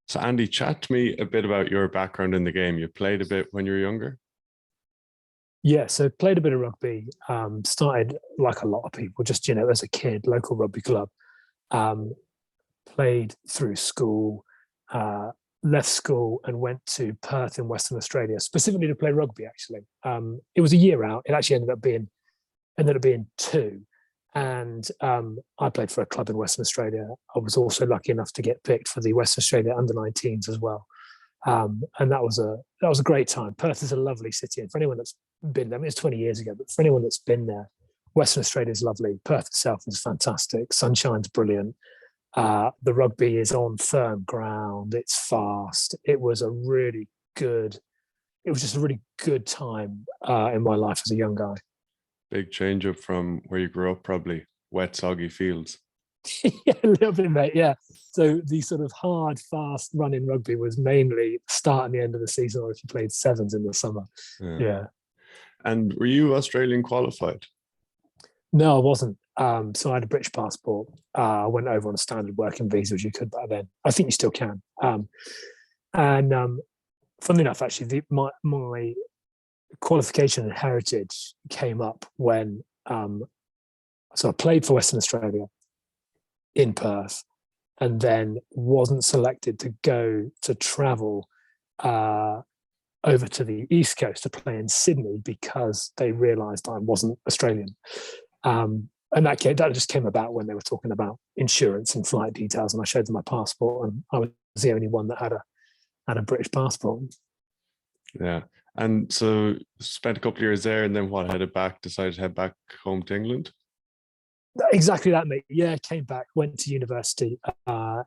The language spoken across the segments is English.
So, Andy, chat to me a bit about your background in the game. You played a bit when you were younger. Yeah, so played a bit of rugby. Started like a lot of people, just as a kid, local rugby club. Um, Played through school, uh, left school, and went to Perth in Western Australia, specifically to play rugby. Actually, it was a year out. It actually ended up being two, and I played for a club in Western Australia. I was also lucky enough to get picked for the Western Australia under-19s as well. And that was a great time. Perth is a lovely city, and for anyone that's been there, I mean, it's 20 years ago, but for anyone that's been there, Western Australia is lovely. Perth itself is fantastic. Sunshine's brilliant. The rugby is on firm ground. It's fast. It was just a really good time in my life as a young guy. Big change up from where you grew up, probably wet, soggy fields. Yeah, a little bit, mate. Yeah. So the sort of hard, fast running rugby was mainly start and the end of the season, or if you played sevens in the summer. Yeah. Yeah. And were you Australian qualified? No, I wasn't. So I had a British passport. I went over on a standard working visa, as you could back then. I think you still can. And funnily enough, actually, my qualification and heritage came up when so I played for Western Australia in Perth, and then wasn't selected to go to travel over to the East Coast to play in Sydney because they realised I wasn't Australian. And that just came about when they were talking about insurance and flight details, and I showed them my passport, and I was the only one that had a British passport. Yeah. And so spent a couple of years there, and then decided to head back home to England? Exactly that, mate. Yeah, came back, went to university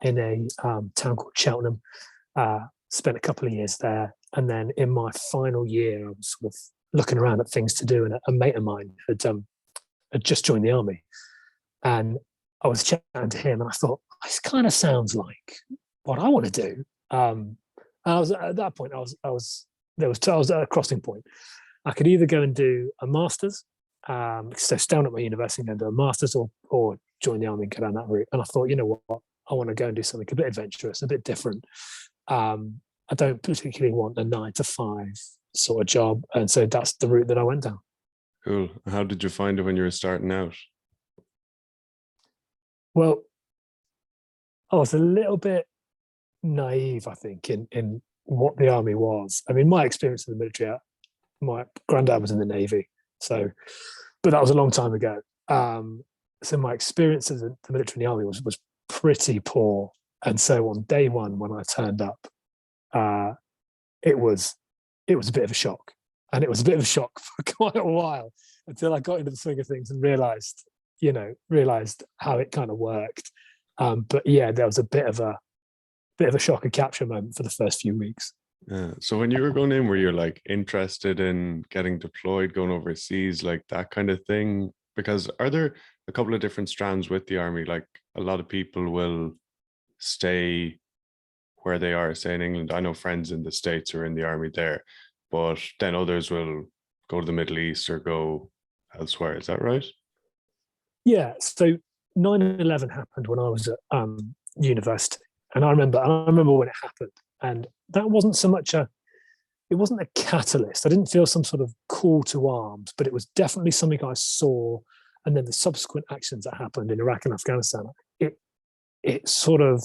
in a town called Cheltenham, spent a couple of years there. And then in my final year, I was sort of looking around at things to do, and a mate of mine had just joined the army. And I was chatting to him, and I thought, this kind of sounds like what I want to do. I was at that point, I was at a crossing point. I could either go and do a master's, so down at my university and then do a master's, or join the army and go down that route. And I thought, you know what, I want to go and do something a bit adventurous, a bit different. I don't particularly want a 9 to 5 sort of job, and so that's the route that I went down. Cool. How did you find it when you were starting out? Well, I was a little bit naive, I think, in what the army was. I mean, my experience in the military, my granddad was in the Navy, but that was a long time ago. So my experience in the military and the army was pretty poor. And so on day one, when I turned up, it was a bit of a shock. And it was a bit of a shock for quite a while until I got into the swing of things and realized how it kind of worked. But yeah, there was a bit of a shock and capture moment for the first few weeks. Yeah. So when you were going in, were you like interested in getting deployed, going overseas, like that kind of thing? Because are there a couple of different strands with the army? Like a lot of people will stay where they are, say in England. I know friends in the States who are in the army there, but then others will go to the Middle East or go elsewhere. Is that right? Yeah. So 9/11 happened when I was at university, and I remember when it happened, and that wasn't so much it wasn't a catalyst. I didn't feel some sort of call to arms, but it was definitely something I saw, and then the subsequent actions that happened in Iraq and Afghanistan. It spoke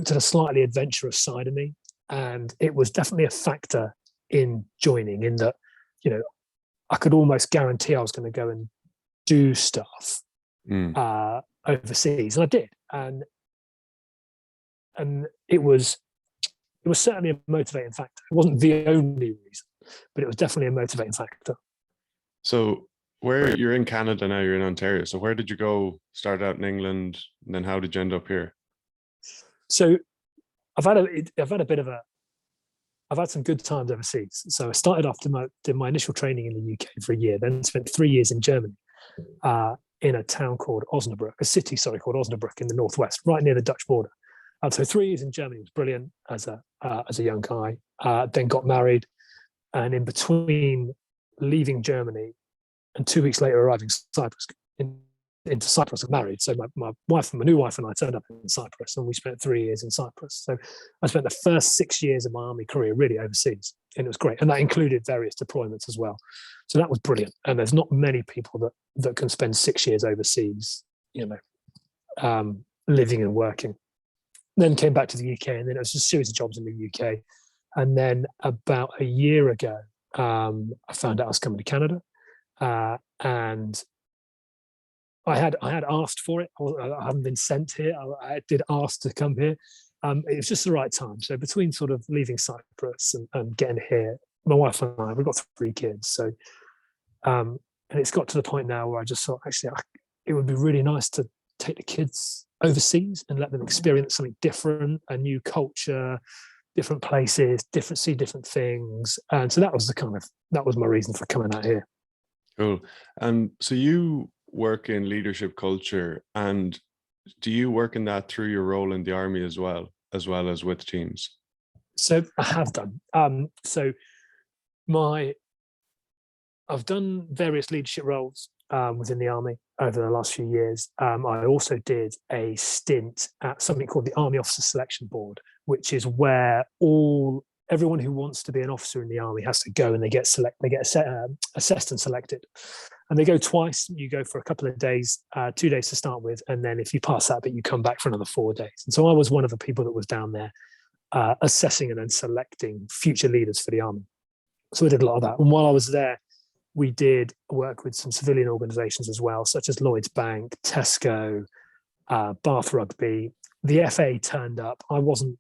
to the slightly adventurous side of me, and it was definitely a factor in joining. In that, I could almost guarantee I was going to go and do stuff overseas, and I did, and it was certainly a motivating factor. It wasn't the only reason, but it was definitely a motivating factor. So where you're in Canada now, you're in Ontario. So where did you go? Start out in England, and then how did you end up here? So I've had some good times overseas. So I started off did my initial training in the UK for a year, then spent 3 years in Germany, in a town called Osnabrück, a city, called Osnabrück in the northwest, right near the Dutch border. So 3 years in Germany was brilliant as a young guy. Then got married, and in between leaving Germany and 2 weeks later arriving in Cyprus, in into Cyprus and married. So my new wife and I turned up in Cyprus, and we spent 3 years in Cyprus. So I spent the first 6 years of my army career really overseas, and it was great. And that included various deployments as well. So that was brilliant. And there's not many people that can spend 6 years overseas, living and working. Then came back to the UK, and then it was just a series of jobs in the UK. And then about a year ago, I found out I was coming to Canada, and I had asked for it. I haven't been sent here. I did ask to come here. It was just the right time. So between sort of leaving Cyprus and getting here, my wife and I, we've got 3 kids. So, and it's got to the point now where I just thought, actually, it would be really nice to take the kids overseas and let them experience something different, a new culture, different places, see different things. And so that was my reason for coming out here. Cool. And so you work in leadership culture, and do you work in that through your role in the army as well as with teams? So I have done. I've done various leadership roles within the army over the last few years. I also did a stint at something called the Army Officer Selection Board, which is where everyone who wants to be an officer in the army has to go, and they get assessed and selected. And they go twice. You go for a couple of days, 2 days to start with, and then if you pass that bit, you come back for another 4 days. And so I was one of the people that was down there assessing and then selecting future leaders for the army. So we did a lot of that. And while I was there, we did work with some civilian organisations as well, such as Lloyds Bank, Tesco, Bath Rugby. The FA turned up. I wasn't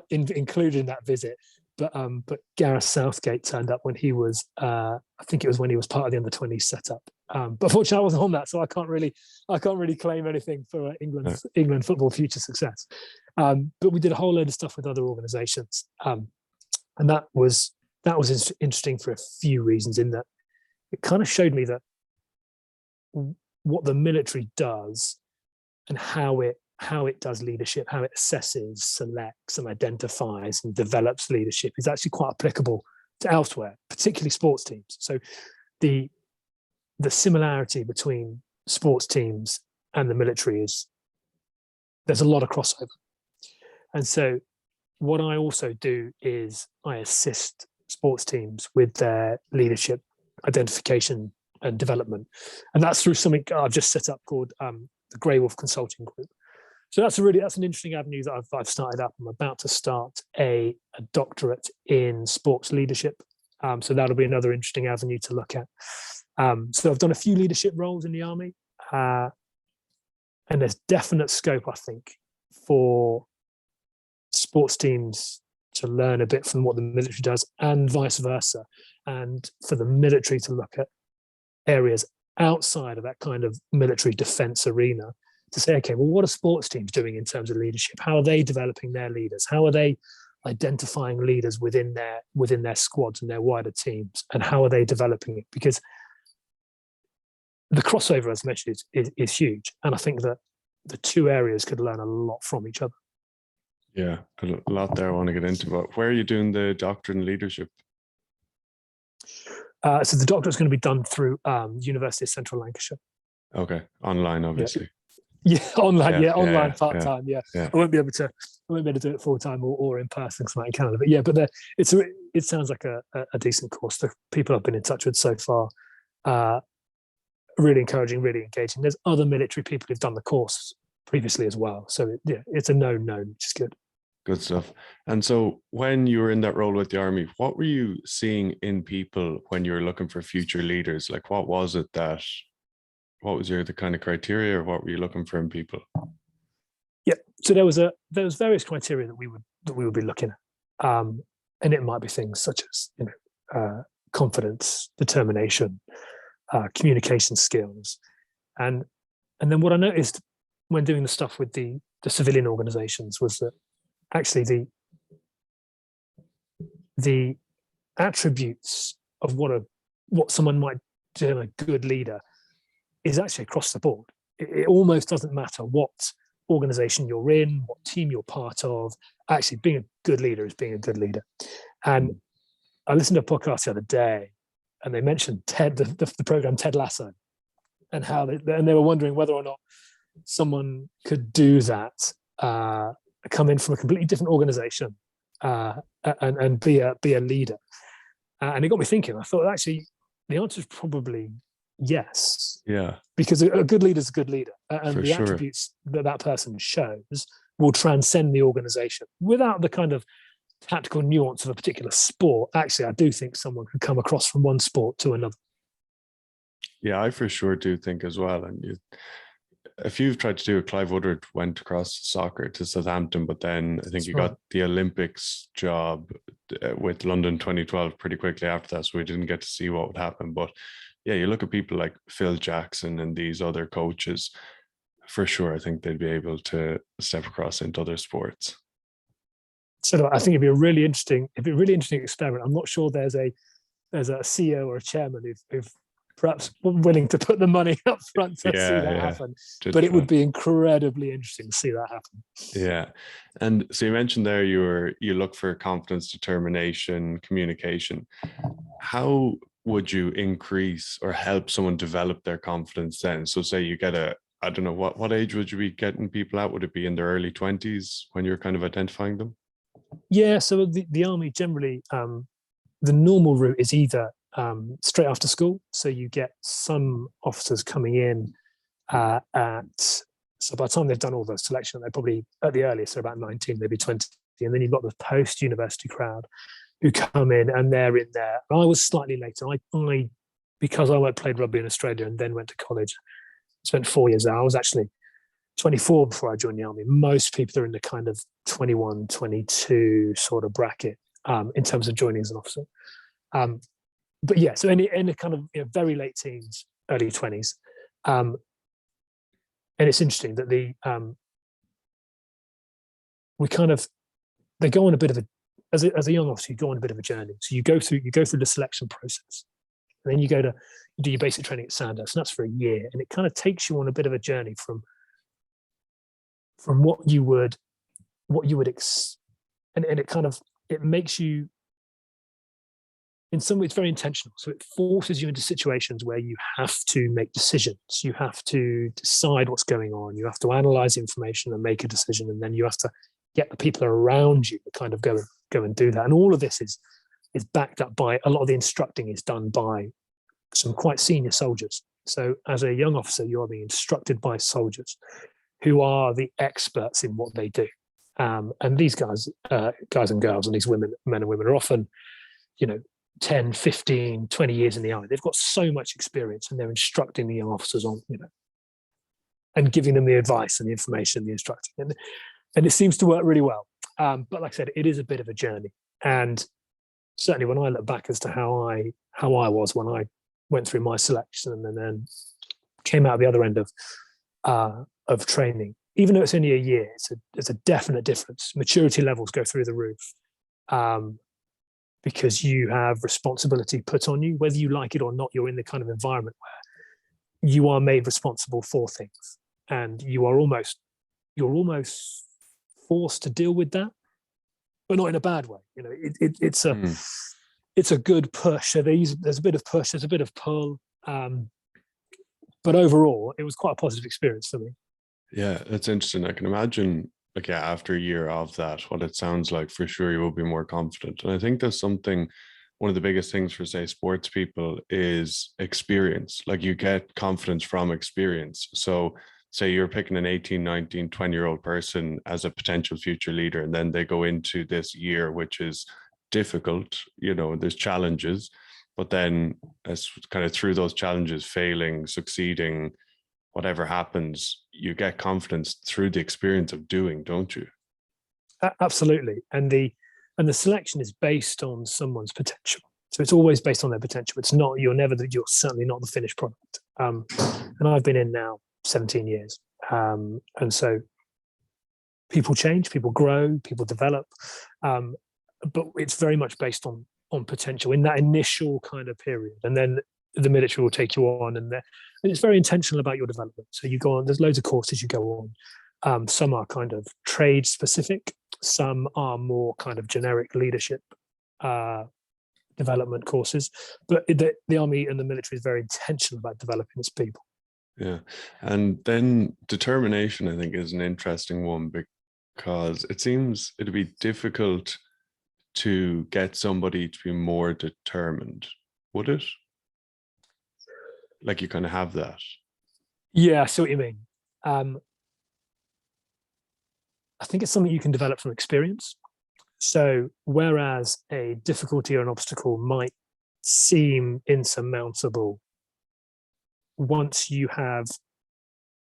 included in that visit, but Gareth Southgate turned up when he was, I think it was when he was part of the under-20s setup. But fortunately, I wasn't on that, so I can't really claim anything for England football future success. But we did a whole load of stuff with other organisations, and that was interesting for a few reasons. In that, it kind of showed me that what the military does and how it does leadership, how it assesses, selects, and identifies and develops leadership is actually quite applicable to elsewhere, particularly sports teams. So the similarity between sports teams and the military is there's a lot of crossover. And so what I also do is I assist sports teams with their leadership identification and development. And that's through something I've just set up called the Grey Wolf Consulting Group. So that's an interesting avenue that I've started up. I'm about to start a doctorate in sports leadership. So that'll be another interesting avenue to look at. So I've done a few leadership roles in the army, and there's definite scope, I think, for sports teams to learn a bit from what the military does and vice versa, and for the military to look at areas outside of that kind of military defense arena to say, okay, well, what are sports teams doing in terms of leadership? How are they developing their leaders? How are they identifying leaders within their squads and their wider teams? And how are they developing it? Because the crossover, as mentioned, is huge. And I think that the two areas could learn a lot from each other. Yeah, a lot there I want to get into. But where are you doing the doctorate in leadership? So the doctorate is going to be done through University of Central Lancashire. Okay, online, obviously. Yeah, online. Online part time. Yeah. I won't be able to do it full time or in person because I'm in Canada. But yeah, it sounds like a decent course. The people I've been in touch with so far, really encouraging, really engaging. There's other military people who've done the course previously as well. So it's a known, which is good. Good stuff. And so when you were in that role with the army, what were you seeing in people when you were looking for future leaders? Like, what was the kind of criteria, or what were you looking for in people? Yeah, so there was various criteria that we would be looking at, and it might be things such as confidence, determination, communication skills, and then what I noticed when doing the stuff with the civilian organisations was that actually the attributes of what someone might do in a good leader is actually across the board. It almost doesn't matter what organization you're in, what team you're part of. Actually, being a good leader is being a good leader. And I listened to a podcast the other day, and they mentioned Ted, the program Ted Lasso. and how they were wondering whether or not someone could do that, come in from a completely different organization, and be a leader. And it got me thinking. I thought, actually, the answer is probably yes, Yeah, because a good leader is a good leader, and for the sure. attributes that that person shows will transcend the organization without the kind of tactical nuance of a particular sport. Actually, I do think someone could come across from one sport to another. Yeah, I for sure do think as well. And if you've tried to do it, Clive Woodward went across soccer to Southampton, but then I think That's he right. got the Olympics job with London 2012 pretty quickly after that. So we didn't get to see what would happen. But yeah, you look at people like Phil Jackson and these other coaches, for sure, I think they'd be able to step across into other sports. So I think it'd be a really interesting experiment. I'm not sure there's a CEO or a chairman who've perhaps willing to put the money up front to see Yeah, that yeah. happen. To But it would try. be incredibly interesting to see that happen. Yeah. And so you mentioned there you look for confidence, determination, communication. How would you increase or help someone develop their confidence then? So say you get I don't know, what age would you be getting people at? Would it be in their early 20s when you're kind of identifying them? Yeah, so the army generally, the normal route is either straight after school. So you get some officers coming in so by the time they've done all the selection, they're probably at the earliest, they're about 19, maybe 20. And then you've got the post-university crowd who come in and they're in there. I was slightly later. I because I played rugby in Australia and then went to college, spent 4 years there. I was actually 24 before I joined the army. Most people are in the kind of 21, 22 sort of bracket, in terms of joining as an officer. But yeah, so in a kind of very late teens, early 20s. And it's interesting that they go on a bit of a, as a young officer, you go on a bit of a journey. So you go through the selection process, and then you do your basic training at Sandhurst, and that's for a year, and it kind of takes you on a bit of a journey from what you would and it makes you, in some way, it's very intentional. So it forces you into situations where you have to make decisions. You have to decide what's going on. You have to analyze information and make a decision, and then you have to get the people around you to kind of go and do that. And all of this is backed up by a lot of the instructing is done by some quite senior soldiers. So as a young officer, you are being instructed by soldiers who are the experts in what they do. And these guys and girls, and these men and women are often, 10, 15, 20 years in the army. They've got so much experience, and they're instructing the young officers on, and giving them the advice and the information, the instructing. And it seems to work really well. But like I said, it is a bit of a journey. And certainly when I look back as to how I was when I went through my selection and then came out the other end of training, even though it's only a year, it's a definite difference. Maturity levels go through the roof. Because you have responsibility put on you, whether you like it or not. You're in the kind of environment where you are made responsible for things, and you're almost forced to deal with that, but not in a bad way. It's a good push. So there's a bit of push, there's a bit of pull, but overall, it was quite a positive experience for me. Yeah, it's interesting. I can imagine, like, yeah, after a year of that, what it sounds like, for sure you will be more confident. And I think there's something, one of the biggest things for, say, sports people is experience. Like, you get confidence from experience. So say you're picking an 18, 19, 20-year-old person as a potential future leader, and then they go into this year, which is difficult, there's challenges, but then as kind of through those challenges, failing, succeeding, whatever happens, you get confidence through the experience of doing, don't you? Absolutely, and the selection is based on someone's potential. So it's always based on their potential. It's not, you're certainly not the finished product. And I've been in now 17 years, and so people change, people grow, people develop, but it's very much based on potential in that initial kind of period, and then the military will take you on, and it's very intentional about your development. So you go on, there's loads of courses you go on. Some are kind of trade specific, some are more kind of generic leadership development courses, but the army and the military is very intentional about developing its people. Yeah. And then determination, I think, is an interesting one because it seems it'd be difficult to get somebody to be more determined, would it? Like you kind of have that. Yeah, I see what you mean. Um, I think it's something you can develop from experience. So, whereas a difficulty or an obstacle might seem insurmountable, once you have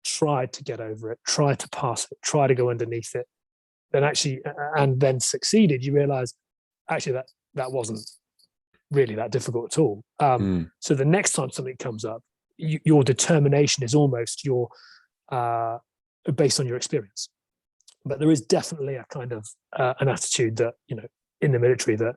tried to get over it, tried to pass it, try to go underneath it, then actually, and then succeeded, you realize actually that wasn't really that difficult at all. Mm. So the next time something comes up, your determination is almost your based on your experience. But there is definitely a kind of an attitude that, you know, in the military, that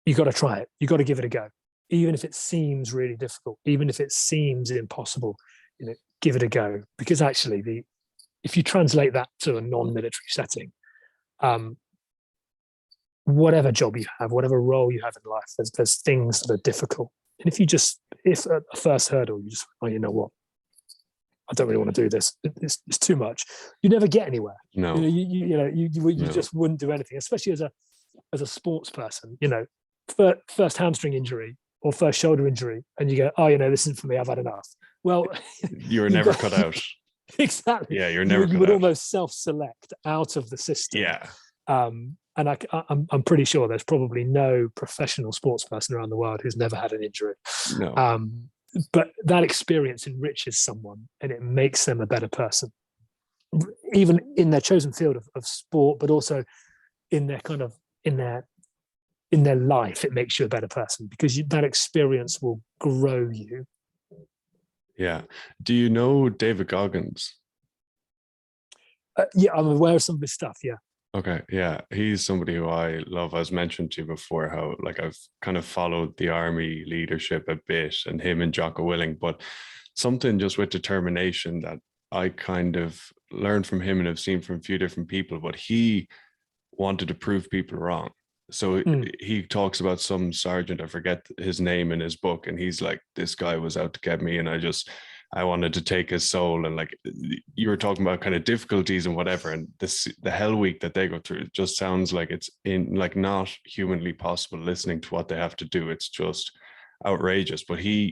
you got to try it, you got to give it a go, even if it seems really difficult, even if it seems impossible. You know, give it a go, because actually, if you translate that to a non-military setting, whatever job you have, whatever role you have in life, there's things that are difficult. And if a first hurdle, you just, oh, you know what, I don't really want to do this. It's too much. You never get anywhere. No. You just wouldn't do anything, especially as a sports person. You know, first hamstring injury or first shoulder injury, and you go, oh, this isn't for me. I've had enough. Well, you were never cut out. Exactly. Yeah, you're never. You would almost self-select out of the system. Yeah. And I'm pretty sure there's probably no professional sports person around the world who's never had an injury. No. But that experience enriches someone and it makes them a better person, even in their chosen field of sport, but also in their in their life. It makes you a better person because that experience will grow you. Yeah. Do you know David Goggins? Yeah, I'm aware of some of his stuff. Yeah. Okay, yeah, he's somebody who I love. I was mentioned to you before how like I've kind of followed the army leadership a bit, and him and Jocko Willing, but something just with determination that I kind of learned from him and have seen from a few different people. But he wanted to prove people wrong. So he talks about some sergeant, I forget his name in his book, and he's like, this guy was out to get me, and I wanted to take his soul. And like you were talking about kind of difficulties and whatever, and the hell week that they go through, it just sounds like it's in like not humanly possible listening to what they have to do. It's just outrageous. But he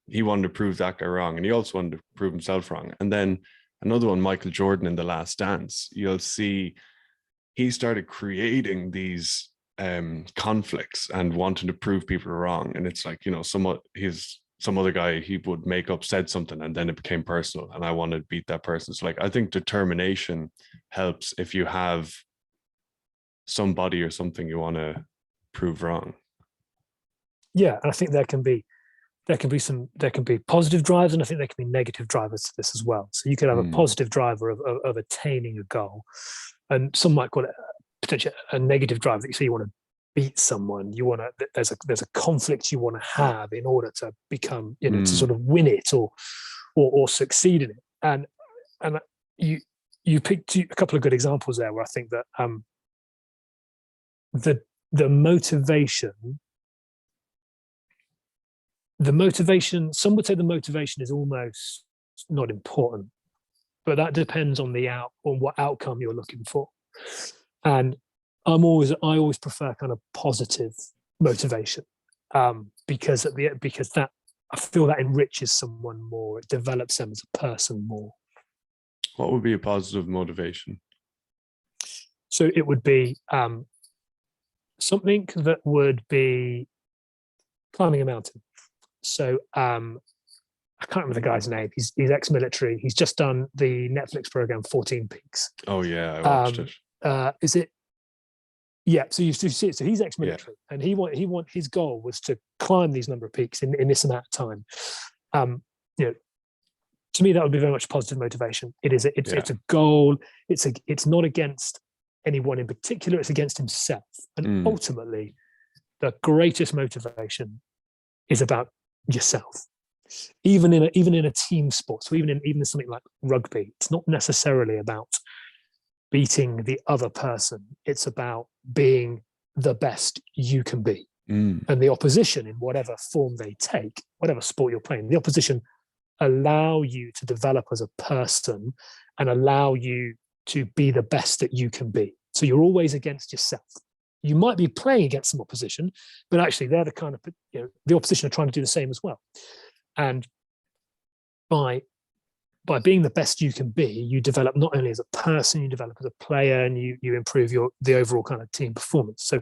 wanted to prove that guy wrong, and he also wanted to prove himself wrong. And then another one, Michael Jordan in The Last Dance, you'll see he started creating these conflicts and wanting to prove people wrong. And it's like, some other guy he would make up said something and then it became personal and I wanted to beat that person. So like I think determination helps if you have somebody or something you want to prove wrong. Yeah, and I think there can be positive drives, and I think there can be negative drivers to this as well. So you could have a positive driver of attaining a goal, and some might call it potentially a negative drive that you say you want to beat someone. You want to there's a conflict you want to have in order to become, to sort of win it or succeed in it. And you picked a couple of good examples there where I think that the motivation, some would say the motivation is almost not important, but that depends on what outcome you're looking for. And I always prefer kind of positive motivation, because that I feel that enriches someone more. It develops them as a person more. What would be a positive motivation? So it would be something that would be climbing a mountain. So I can't remember the guy's name. He's ex-military. He's just done the Netflix program 14 Peaks. Oh yeah, I watched it. Is it? Yeah. So you see it. So he's ex-military, and his goal was to climb these number of peaks in this amount of time. To me, that would be very much positive motivation. It's a goal. It's not against anyone in particular. It's against himself, and ultimately, the greatest motivation is about yourself. Even in a team sport, so even in something like rugby, it's not necessarily about beating the other person. It's about being the best you can be. And the opposition, in whatever form they take, whatever sport you're playing, the opposition allow you to develop as a person and allow you to be the best that you can be. So you're always against yourself. You might be playing against some opposition, but actually they're the kind of, the opposition are trying to do the same as well. And by being the best you can be, you develop not only as a person, you develop as a player, and you improve the overall kind of team performance. So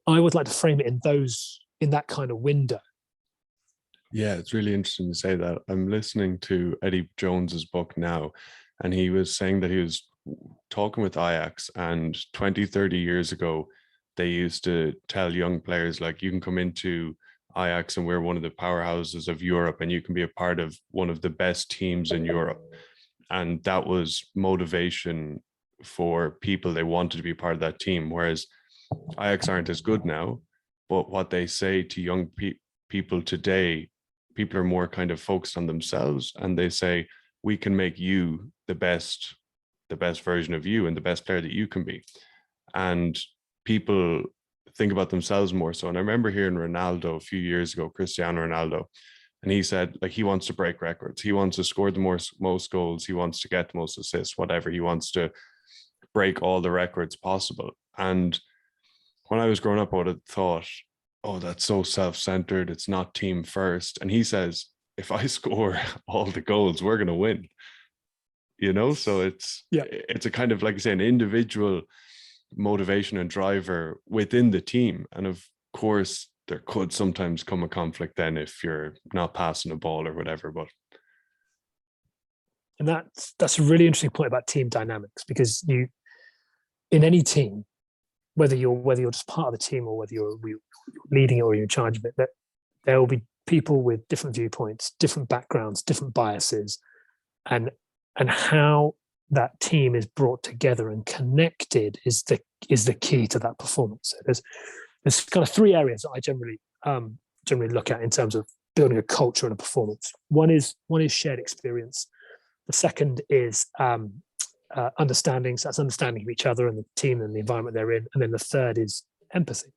I would like to frame it in that kind of window. Yeah, it's really interesting to say that. I'm listening to Eddie Jones's book now, and he was saying that he was talking with Ajax, and 20, 30 years ago, they used to tell young players, like, you can come into Ajax and we're one of the powerhouses of Europe and you can be a part of one of the best teams in Europe. And that was motivation for people. They wanted to be part of that team. Whereas Ajax aren't as good now, but what they say to young people today, people are more kind of focused on themselves, and they say, we can make you the best version of you and the best player that you can be. And people think about themselves more so. And I remember hearing Ronaldo a few years ago, Cristiano Ronaldo, and he said, like, he wants to break records. He wants to score the most goals. He wants to get the most assists, whatever. He wants to break all the records possible. And when I was growing up, I would have thought, oh, that's so self-centered. It's not team first. And he says, if I score all the goals, we're going to win. So it's a kind of, like I say, an individual motivation and driver within the team. And of course, there could sometimes come a conflict then if you're not passing a ball or whatever. But and that's a really interesting point about team dynamics, because in any team, whether you're just part of the team or whether you're leading it or you're in charge of it, that there will be people with different viewpoints, different backgrounds, different biases, and how that team is brought together and connected is the key to that performance. So there's kind of three areas that I generally look at in terms of building a culture and a performance. One is shared experience. The second is understanding. So that's understanding of each other and the team and the environment they're in. And then the third is empathy.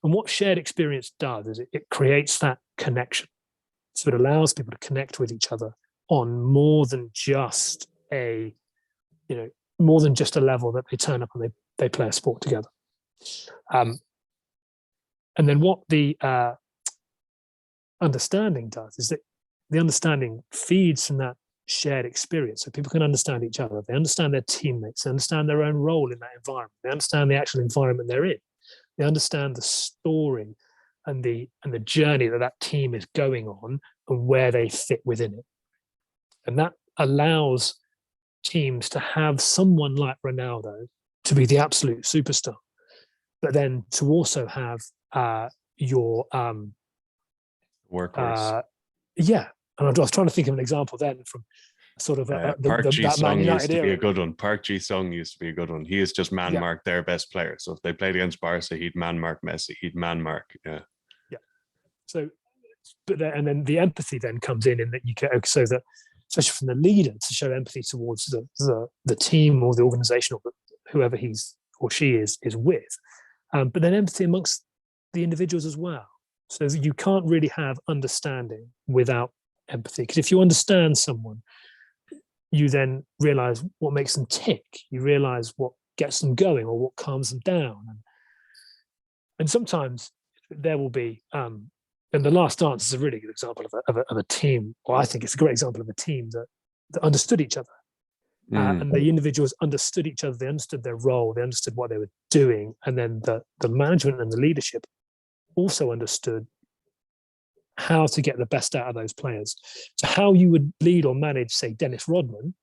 And what shared experience does is it creates that connection. So it allows people to connect with each other on more than just a level that they turn up and they play a sport together. And then what the understanding does is that the understanding feeds from that shared experience. So people can understand each other. They understand their teammates. They understand their own role in that environment. They understand the actual environment they're in. They understand the story and the journey that team is going on and where they fit within it. And that allows teams to have someone like Ronaldo to be the absolute superstar, but then to also have your workhorse. And I was trying to think of an example then from sort of Park Ji-sung used to be a good one. Park Ji-sung used to be a good one. He is just man-mark their best player. So if they played against Barca, he'd man-mark Messi. He'd man-mark, yeah. So, and then the empathy then comes in that you get, so that, especially from the leader, to show empathy towards the team or the organization or whoever he's or she is with. But then empathy amongst the individuals as well. So that you can't really have understanding without empathy. Because if you understand someone, you then realize what makes them tick. You realize what gets them going or what calms them down. And sometimes there will be, and The Last Dance is a really good example of a team, or I think it's a great example of a team that understood each other. And the individuals understood each other. They understood their role. They understood what they were doing. And then the management and the leadership also understood how to get the best out of those players. So how you would lead or manage, say, Dennis Rodman,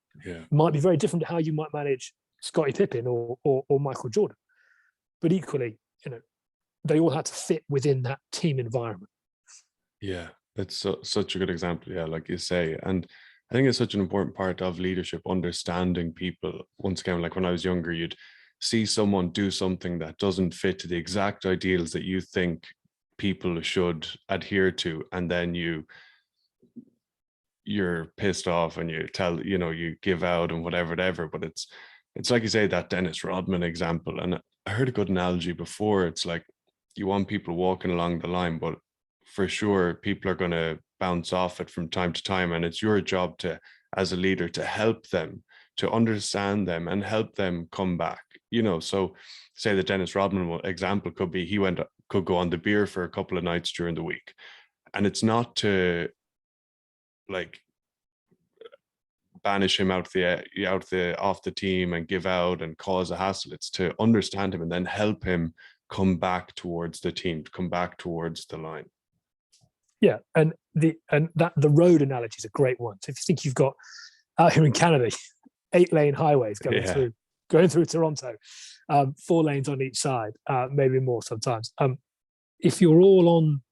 might be very different to how you might manage Scottie Pippen or Michael Jordan. But equally, they all had to fit within that team environment. Yeah, that's such a good example. Yeah, like you say. And I think it's such an important part of leadership, understanding people. Once again, like when I was younger, you'd see someone do something that doesn't fit to the exact ideals that you think people should adhere to, and then you're pissed off and you you give out and whatever. But it's like you say, that Dennis Rodman example. And I heard a good analogy before. It's like you want people walking along the line, but for sure people are going to bounce off it from time to time, and it's your job to, as a leader, to help them, to understand them and help them come back. So say the Dennis Rodman example could be could go on the beer for a couple of nights during the week, and it's not to like banish him off the team and give out and cause a hassle. It's to understand him and then help him come back towards the team, to come back towards the line. Yeah, and the road analogy is a great one. So if you think you've got out here in Canada 8-lane highways going through Toronto, 4 lanes on each side, maybe more sometimes. If you're all on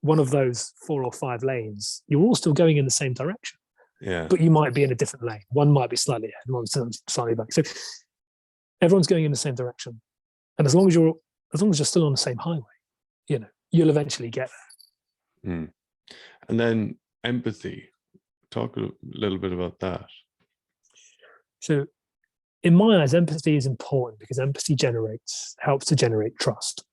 one of those 4 or 5 lanes, you're all still going in the same direction. Yeah. But you might be in a different lane. One might be slightly ahead, one slightly back. So everyone's going in the same direction. And as long as you're still on the same highway, you'll eventually get there. Mm. And then empathy. Talk a little bit about that. So in my eyes, empathy is important because empathy helps to generate trust.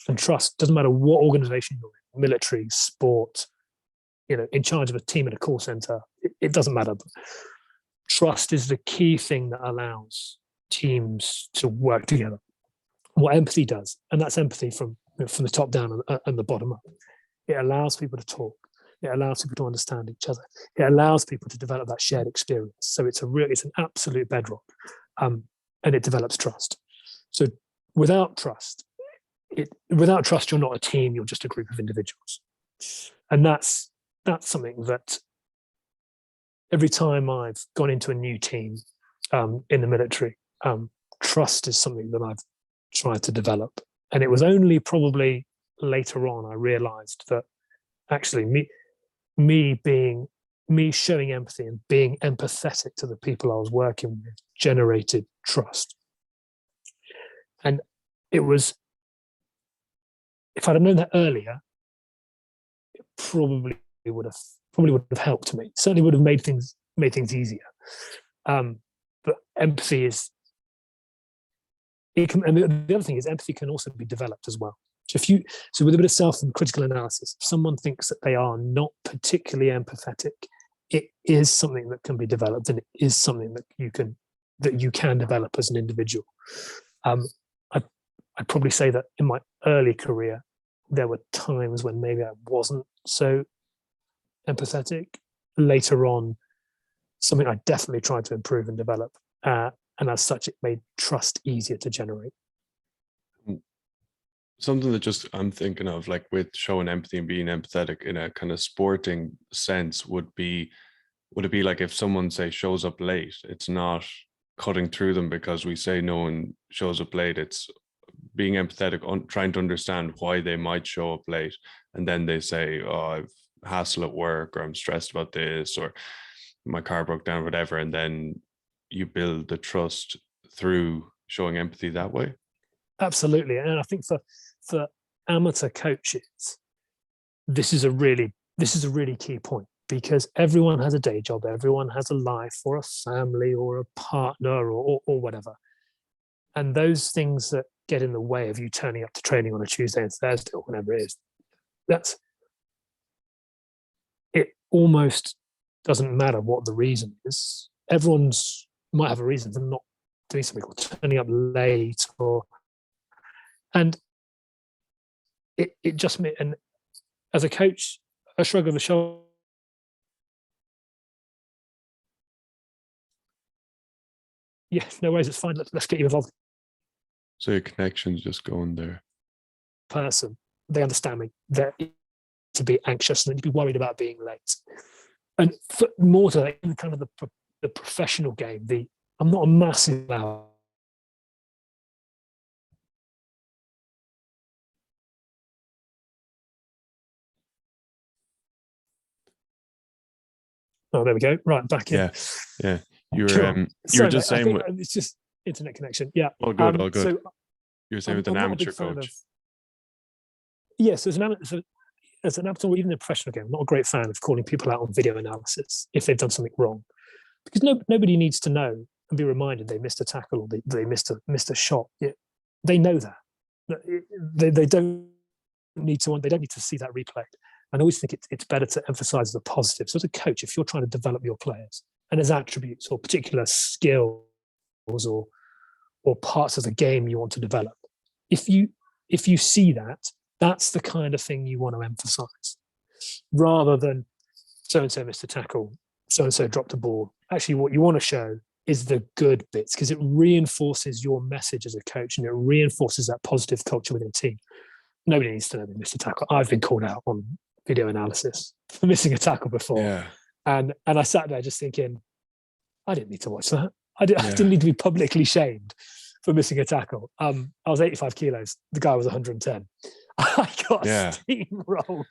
And trust doesn't matter what organization you're in, military, sport, in charge of a team at a call center, it doesn't matter. But trust is the key thing that allows teams to work together. What empathy does, and that's empathy from the top down and the bottom up, it allows people to talk. It allows people to understand each other. It allows people to develop that shared experience. So it's an absolute bedrock, and it develops trust. So without trust, you're not a team. You're just a group of individuals, and that's something that every time I've gone into a new team in the military, trust is something that I've tried to develop. And it was only probably later on I realized that actually me showing empathy and being empathetic to the people I was working with generated trust. And it was, if I'd have known that earlier, it probably would have helped me. Certainly would have made things easier. But empathy is, and the other thing is empathy can also be developed as well. So with a bit of self and critical analysis, if someone thinks that they are not particularly empathetic, it is something that can be developed, and it is something that you can develop as an individual. I'd probably say that in my early career, there were times when maybe I wasn't so empathetic. Later on, something I definitely tried to improve and develop. And as such, it made trust easier to generate. Something that I'm thinking of, like with showing empathy and being empathetic in a kind of sporting sense, would it be like if someone, say, shows up late, it's not cutting through them because we say no one shows up late. It's being empathetic, trying to understand why they might show up late. And then they say, oh, I've hassle at work, or I'm stressed about this, or my car broke down, whatever. And then you build the trust through showing empathy that way. Absolutely. And I think for amateur coaches, this is a really key point, because everyone has a day job, everyone has a life or a family or a partner or whatever. And those things that get in the way of you turning up to training on a Tuesday and Thursday or whenever it is, it almost doesn't matter what the reason is. Everyone's might have a reason for not doing something, or turning up late, and it just, and as a coach, a shrug of the shoulder. Yeah, no worries, it's fine. Let's get you involved. So your connection's just going there. Person, they understand me. They're to be anxious and to be worried about being late. And more to that, in kind of the professional game, I'm not a massive loud. Oh, there we go. Right, back in. Yeah. You were Sure. you were just saying it's just internet connection. Yeah. All good. So you were saying with an amateur coach. Yes, as an amateur, or even in a professional game, I'm not a great fan of calling people out on video analysis if they've done something wrong, because nobody needs to know and be reminded they missed a tackle or they missed a shot. Yeah, they know that. They don't need to see that replayed. And I always think it's better to emphasize the positive. So as a coach, if you're trying to develop your players and there's attributes or particular skills or parts of the game you want to develop, if you see that, that's the kind of thing you want to emphasize, rather than so and so missed a tackle, so and so dropped a ball. Actually, what you want to show is the good bits, because it reinforces your message as a coach and it reinforces that positive culture within a team. Nobody needs to know they missed a tackle. I've been called out on video analysis for missing a tackle before. Yeah. And I sat there just thinking, I didn't need to watch that. I didn't need to be publicly shamed for missing a tackle. I was 85 kilos. The guy was 110. I got steamrolled.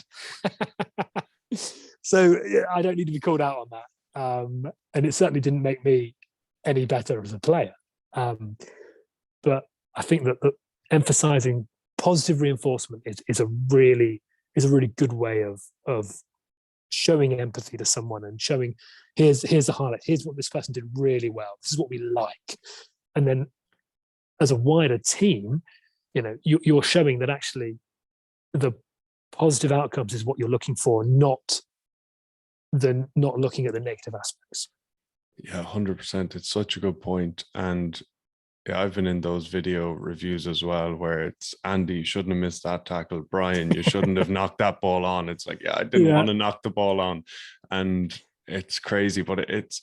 So I don't need to be called out on that. And it certainly didn't make me any better as a player. But I think that emphasizing positive reinforcement is a really good way of showing empathy to someone and showing here's the highlight, here's what this person did really well, this is what we like. And then as a wider team, you're showing that actually the positive outcomes is what you're looking for, not looking at the negative aspects. Yeah, 100%. It's such a good point. And yeah, I've been in those video reviews as well, where it's Andy, you shouldn't have missed that tackle. Brian, you shouldn't have knocked that ball on. It's like, yeah, I didn't want to knock the ball on. And it's crazy, but it's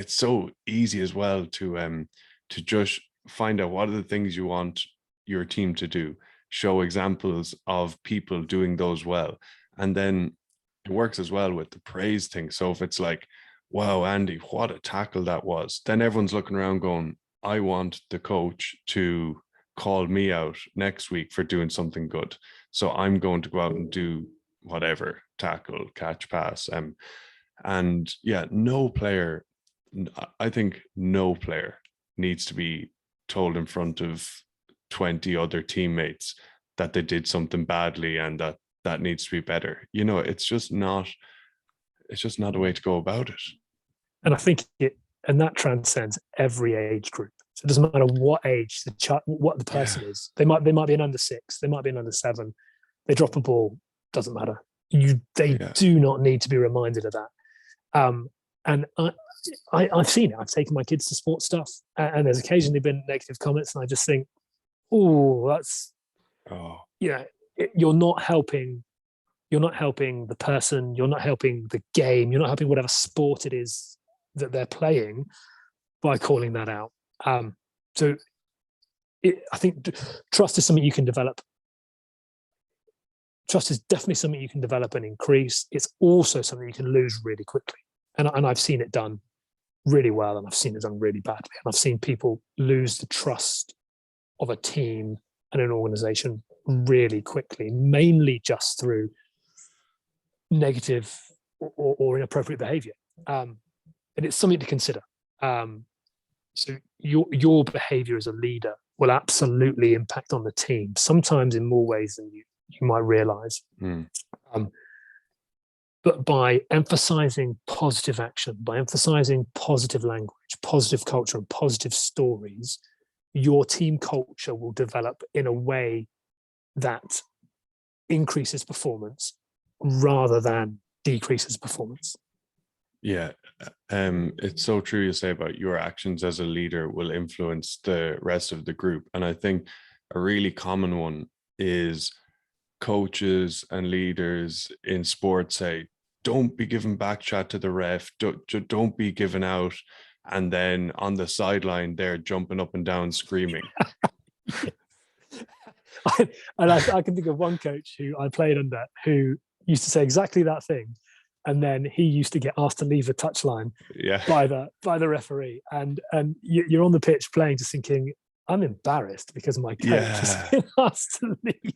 so easy as well to just find out what are the things you want your team to do, show examples of people doing those well. And then it works as well with the praise thing. So if it's like, wow, Andy, what a tackle that was, then everyone's looking around going, I want the coach to call me out next week for doing something good. So I'm going to go out and do whatever, tackle, catch, pass. And yeah, I think no player needs to be told in front of 20 other teammates that they did something badly and that needs to be better. It's just not a way to go about it. And I think and that transcends every age group. So it doesn't matter what age what the person is. They might be an under 6, they might be an under 7. They drop a ball, doesn't matter. They do not need to be reminded of that. And I've seen it. I've taken my kids to sports stuff, and there's occasionally been negative comments, and I just think, you're not helping. You're not helping the person. You're not helping the game. You're not helping whatever sport it is that they're playing by calling that out. So I think trust is something you can develop. Trust is definitely something you can develop and increase. It's also something you can lose really quickly. And I've seen it done really well, and I've seen it done really badly. And I've seen people lose the trust of a team and an organization really quickly, mainly just through negative or inappropriate behavior. And it's something to consider. So your behavior as a leader will absolutely impact on the team, sometimes in more ways than you might realize. But by emphasizing positive action, by emphasizing positive language, positive culture, and positive stories, your team culture will develop in a way that increases performance rather than decreases performance. Yeah, it's so true you say about your actions as a leader will influence the rest of the group. And I think a really common one is coaches and leaders in sports say, don't be giving back chat to the ref, don't be giving out. And then on the sideline, they're jumping up and down screaming. I can think of one coach who I played under who used to say exactly that thing. And then he used to get asked to leave the touchline by the referee. And you're on the pitch playing, just thinking, I'm embarrassed because my coach has been asked to leave.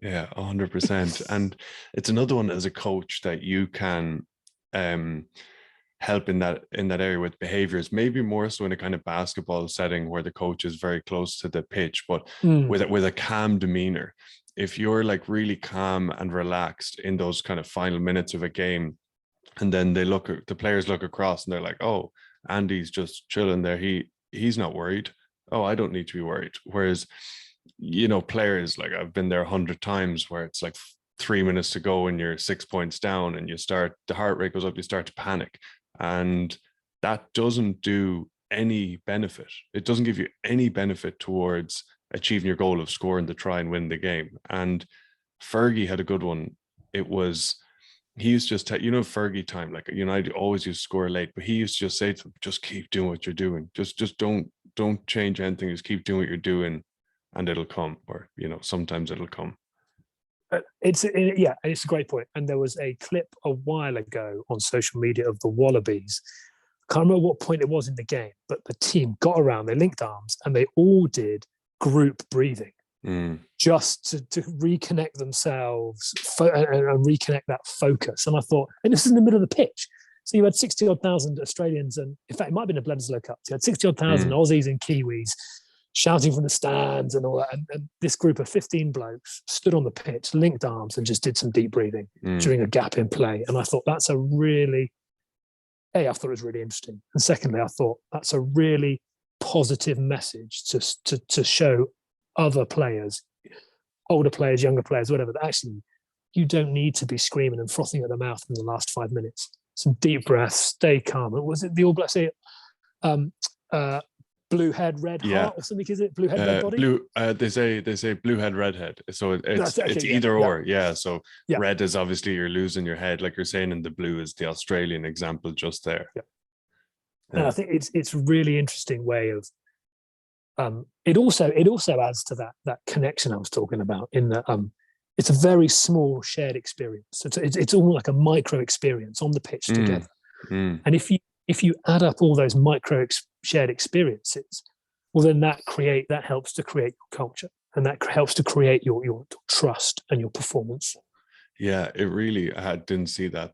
Yeah, 100%. And it's another one as a coach that you can help in that area with behaviors, maybe more so in a kind of basketball setting where the coach is very close to the pitch, but with a calm demeanor. If you're like really calm and relaxed in those kind of final minutes of a game, and then the players look across and they're like, oh, Andy's just chilling there. He's not worried. Oh, I don't need to be worried. Whereas, players, like I've been there 100 times where it's like 3 minutes to go and you're 6 points down and the heart rate goes up, you start to panic. And that doesn't do any benefit. It doesn't give you any benefit towards achieving your goal of scoring the try and win the game. And Fergie had a good one. He used to just Fergie time, like United always used to score late, but he used to just say to them, just keep doing what you're doing. Just don't change anything. Just keep doing what you're doing and it'll come. Or, sometimes it'll come. It's a great point. And there was a clip a while ago on social media of the Wallabies. Can't remember what point it was in the game, but the team got around, they linked arms, and they all did group breathing just to reconnect themselves and reconnect that focus. And I thought, and this is in the middle of the pitch. So you had 60-odd thousand Australians, and in fact, it might have been a Bledisloe Cup. So you had 60-odd thousand Aussies and Kiwis shouting from the stands and all that. And this group of 15 blokes stood on the pitch, linked arms, and just did some deep breathing during a gap in play. And I thought I thought it was really interesting. And secondly, I thought that's a really positive message to show other players, older players, younger players, whatever, that actually you don't need to be screaming and frothing at the mouth in the last 5 minutes. Some deep breaths, stay calm. Was it the All Blacks say blue head, red heart, or something? Is it blue head, red body? They say blue head, red head. So it's either or. Yeah. So red is obviously you're losing your head, like you're saying, and the blue is the Australian example just there. Yeah. And I think it's a really interesting way of. It also adds to that connection I was talking about, in that it's a very small shared experience. It's all like a micro experience on the pitch together. And if you add up all those micro shared experiences, well, then that helps to create your culture, and that helps to create your trust and your performance. Yeah, it really, I didn't see that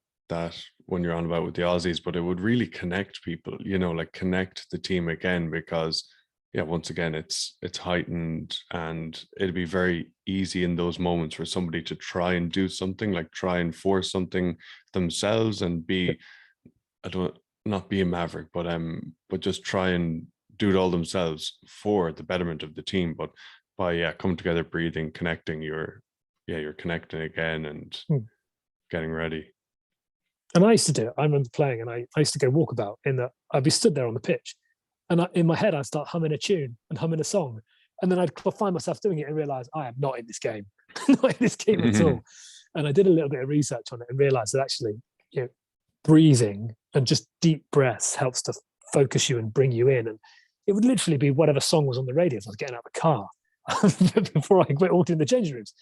when you're on about with the Aussies, but it would really connect people, like connect the team again, because once again, it's heightened, and it'd be very easy in those moments for somebody to try and do something, like try and force something themselves and not be a maverick, but just try and do it all themselves for the betterment of the team. But by coming together, breathing, connecting, you're connecting again and getting ready. And I used to do it. I remember playing, and I used to go walkabout I'd be stood there on the pitch, and in my head I'd start humming a tune and humming a song, and then I'd find myself doing it and realize I am not in this game, not in this game at all. And I did a little bit of research on it and realized that actually, breathing and just deep breaths helps to focus you and bring you in. And it would literally be whatever song was on the radio as I was getting out of the car before I walked in the changing rooms.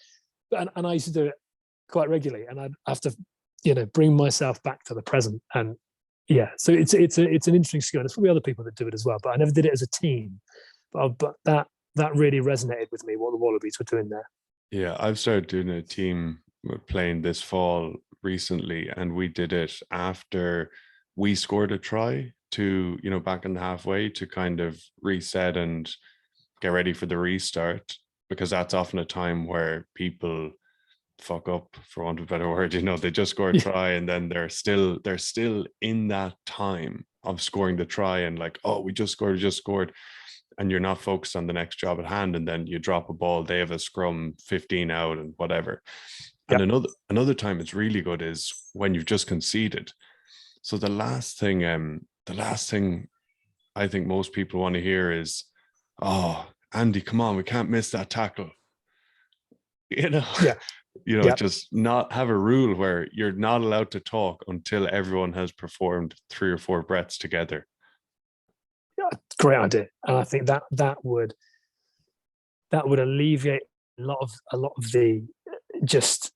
And I used to do it quite regularly, and I'd have to, bring myself back to the present. And so it's an interesting skill. And there's probably other people that do it as well, but I never did it as a team. But that really resonated with me, what the Wallabies were doing there. Yeah, I've started doing a team playing this fall recently, and we did it after we scored a try to, back in the halfway, to kind of reset and get ready for the restart, because that's often a time where people fuck up, for want of a better word. They just score a try, and then they're still in that time of scoring the try, and like, oh, we just scored, and you're not focused on the next job at hand, and then you drop a ball, they have a scrum, 15 out and whatever. And another time it's really good is when you've just conceded. So the last thing I think most people want to hear is, oh, Andy, come on, we can't miss that tackle. Just not have a rule where you're not allowed to talk until everyone has performed 3 or 4 breaths together. Yeah, great idea. And I think that would alleviate a lot of the just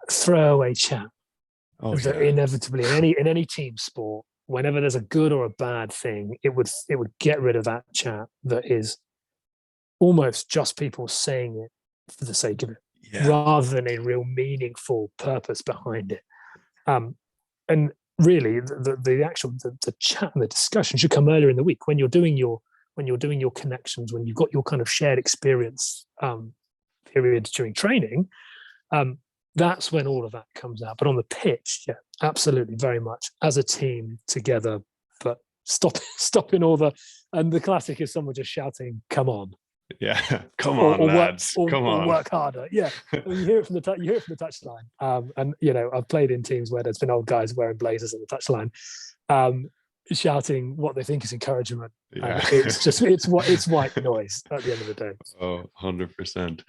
throwaway chat. Inevitably in any team sport, whenever there's a good or a bad thing, it would get rid of that chat that is almost just people saying it for the sake of it, rather than a real meaningful purpose behind it. And really, the actual chat and the discussion should come earlier in the week, when you're doing your connections, when you've got your kind of shared experience periods during training. That's when all of that comes out. But on the pitch, absolutely, very much as a team together, but stopping all and the classic is someone just shouting, "Come on," Yeah. Come on, lads. Come or on. work harder. Yeah, I mean, you hear it from the you hear it from the touchline. And you know, I've played in teams where there's been old guys wearing blazers on the touchline, shouting what they think is encouragement, Yeah. and it's white noise at the end of the day. Oh, 100%.